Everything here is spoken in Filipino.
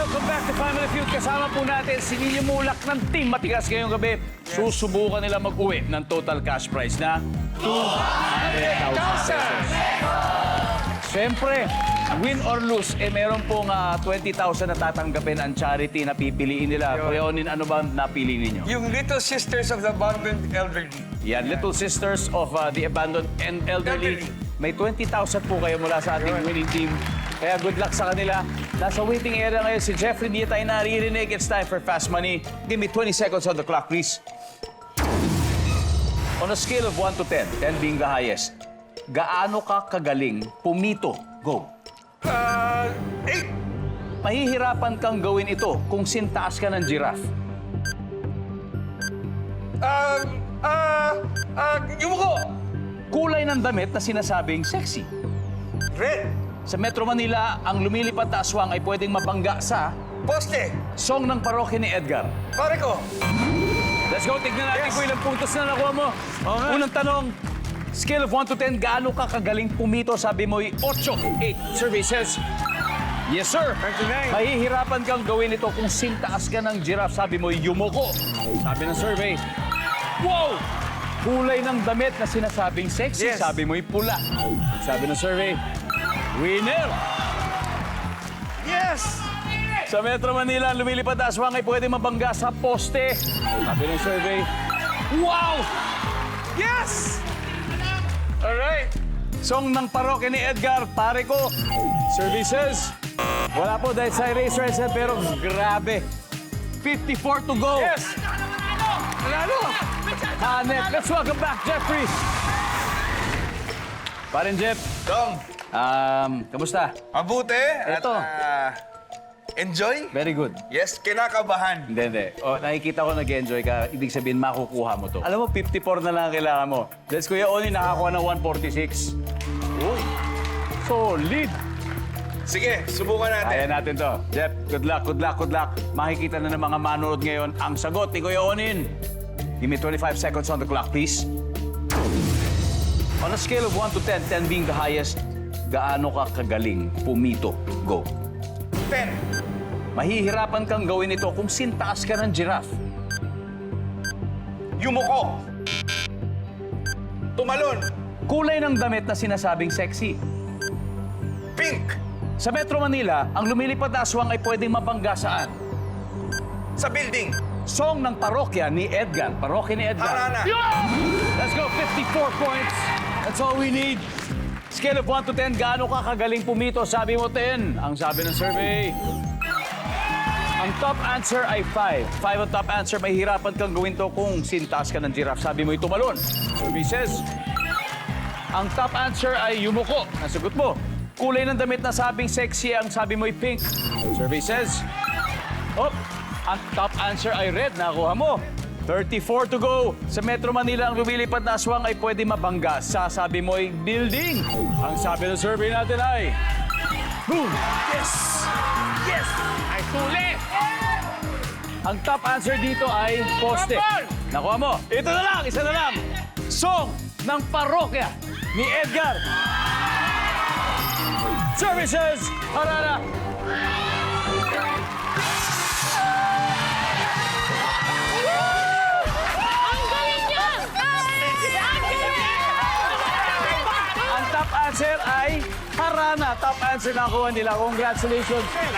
Welcome back to Family Feud. Kasama po natin si Nino Mulak ng Team Matigas ngayong gabi. Susubukan nila mag-uwi ng total cash prize na 200,000 pesos. Siyempre, win or lose, meron pong 20,000 na tatanggapin ang charity na pipiliin nila. Kuya Onin, ano ba napili ninyo? Yung Little Sisters of the Abandoned Elderly. Yan, Little Sisters of the Abandoned and Elderly. May 20,000 po kayo mula sa ating winning team. Kaya good luck sa kanila. Nasa waiting area ngayon si Jeffrey, hindi tayo naririnig. It's time for Fast Money. Give me 20 seconds on the clock, please. On a scale of 1 to 10, 10 being the highest, gaano ka kagaling pumito? Go. 8. Mahihirapan kang gawin ito kung sintaas ka ng giraffe. Yung ko. Kulay ng damit na sinasabing sexy. Red. Sa Metro Manila, ang lumilipad na aswang ay pwedeng mabangga sa Poste. song ng parokya ni Edgar. Pare ko. Let's go, tignan natin Yes. kung ilang puntos na nakuha mo. Okay. Unang tanong, scale of 1 to 10, gaano ka kagaling pumito? Sabi mo'y 8. 8 survey says, yes sir. 29. Mahihirapan kang gawin ito kung sintaas ka ng giraffe. Sabi mo'y yumuko. Sabi ng survey, wow! Kulay ng damit na sinasabing sexy. Yes. Sabi mo'y pula. Sabi ng survey, winner! Yes. Sa Metro Manila, ang lumilipad na aswang ay pwede mabangga sa poste. Sabi ng survey, wow! Yes. Alright. Song ng parokya ni Edgar, pare ko. Services. Wala po dahil sa eraser set, pero grabe. 54 to go. Yes. Manalo. Hanet. Let's welcome back, Jeffrey. Parin Jeff, Dong. kamusta? Mabuti. At, Eto. enjoy? Very good. Yes, kinakabahan. Hindi. O, nakikita ko nag-enjoy ka. Ibig sabihin, makukuha mo to. Alam mo, 54 na lang ang kailangan mo. Let's Kuya Oni, nakakuha ng 146. Uy, solid. Sige, subukan natin. Kaya natin to. Jeff, good luck, good luck, good luck. Makikita na ng mga manood ngayon ang sagot ni Kuya Onin. Give me 25 seconds on the clock, please. On a scale of 1 to 10, 10 being the highest, gaano ka kagaling pumito? Go. 10. Mahihirapan kang gawin ito kung sintaas ka ng giraffe. Yumuko. Tumalon. Kulay ng damit na sinasabing sexy. Pink. Sa Metro Manila, ang lumilipad na aswang ay pwedeng mabangga saan? Sa building. Song ng parokya ni Edgar. Parokya ni Edgar. Harana. Let's go, 54 points. That's all we need. Scale of 1 to 10, gaano ka kagaling pumito? Sabi mo 10. Ang sabi ng survey. Ang top answer ay 5. 5 ang top answer. Mahihirapan kang gawin to kung sintas ka ng giraffe. Sabi mo tumalon. Survey says. Ang top answer ay yumuko. Nasagot mo. Kulay ng damit na sabing sexy. Ang sabi mo'y pink. Survey says. Oh, ang top answer ay red. Nakuha mo. 34 to go. Sa Metro Manila, ang lumilipad na aswang ay pwede mabangga. Sasabi mo'y building. Ang sabi ng survey natin ay... Boom! Yes. Yes. Ay, tuli. Ang top answer dito ay poste. Nakuha mo. Ito na lang, isa na lang. Song ng parokya ni Edgar. Services, Harana. Ang galing niya! Ang top answer ay Harana. Top answer na kuha nila. Congratulations.